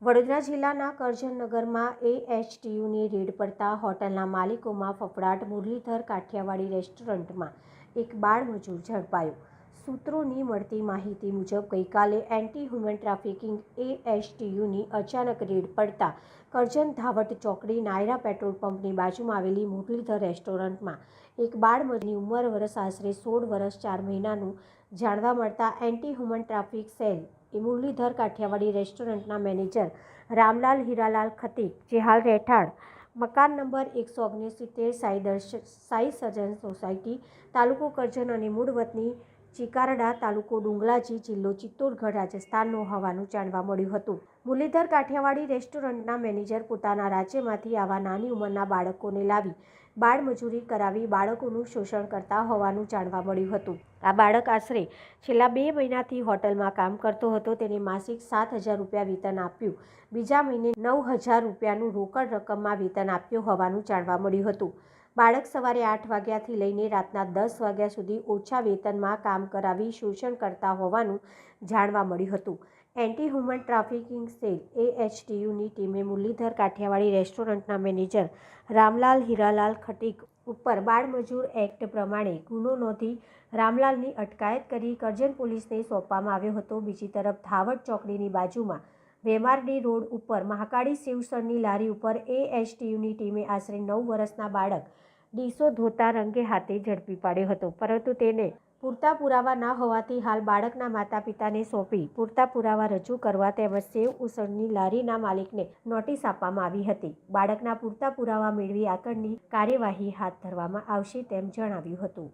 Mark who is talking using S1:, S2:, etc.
S1: વડોદરા જિલ્લાના કરજણનગરમાં AHTUની રેડ પડતા હોટલના માલિકોમાં ફફડાટ। મુરલીધર કાઠિયાવાડી રેસ્ટોરન્ટમાં એક બાળમજૂર ઝડપાયો। સૂત્રોની મળતી માહિતી મુજબ ગઈકાલે એન્ટી હ્યુમન ટ્રાફિકિંગ AHTUની અચાનક રેડ પડતા કરજણ ધાવટ ચોકડી નાયરા પેટ્રોલ પંપની બાજુમાં આવેલી મુરલીધર રેસ્ટોરન્ટમાં એક બાળમજૂરની ઉંમર વર્ષ આશરે 16 વર્ષ 4 મહિનાનું જાણવા મળતા anti human traffic cell Muralidhar Kathiawadi રેસ્ટોરન્ટના મેનેજર રામલાલ હીરાલાલ ખતીક, જે હાલ રહેઠાણ મકાન નંબર 169 સાઈ સર્જન સોસાયટી, તાલુકો કરજણ અને મૂળ વતની ચિકારડા, તાલુકો ડુંગલાજી, જિલ્લો ચિત્તોડગઢ, રાજસ્થાનનો હોવાનું જાણવા મળ્યું હતું। મુરલીધર કાઠિયાવાડી રેસ્ટોરન્ટના મેનેજર પોતાના રાજ્યમાંથી આવા નાની ઉંમરના બાળકોને લાવી બાળમજૂરી કરાવી બાળકોનું શોષણ કરતા હોવાનું જાણવા મળ્યું હતું। આ બાળક આશરે છેલ્લા 2 મહિનાથી હોટલમાં કામ કરતો હતો। તેને માસિક 7,000 રૂપિયા વેતન આપ્યું, બીજા મહિને 9,000 રૂપિયાનું રોકડ રકમમાં વેતન આપ્યું હોવાનું જાણવા મળ્યું હતું। બાળક સવારે 8 વાગ્યાથી લઈને રાતના 10 વાગ્યા સુધી ઓછા વેતનમાં કામ કરાવી શોષણ કરતા હોવાનું જાણવા મળ્યું હતું। એન્ટી હ્યુમન ટ્રાફિકિંગ સેલ AHTUની ટીમે મુરલીધર કાઠિયાવાડી રેસ્ટોરન્ટના મેનેજર રામલાલ હીરાલાલ ખટીક ઉપર બાળમજૂર એક્ટ પ્રમાણે ગુનો નોંધી રામલાલની અટકાયત કરી કરજણ પોલીસને સોંપવામાં આવ્યો હતો। બીજી તરફ ધાવટ ચોકડીની બાજુમાં વેમારડી રોડ ઉપર મહાકાળી શિવસરની લારી ઉપર AHTUની ટીમે આશરે 9 વર્ષના બાળક ડીસો ધોતા રંગે હાથે ઝડપી પાડ્યો હતો, પરંતુ તેને પૂરતા પુરાવા ન હોવાથી હાલ બાળકના માતા પિતાને સોંપી પૂરતા પુરાવા રજૂ કરવા તેમજ સેવ ઉસળની લારીના માલિકને નોટિસ આપવામાં આવી હતી। બાળકના પૂરતા પુરાવા મેળવી આગળની કાર્યવાહી હાથ ધરવામાં આવશે તેમ જણાવ્યું હતું।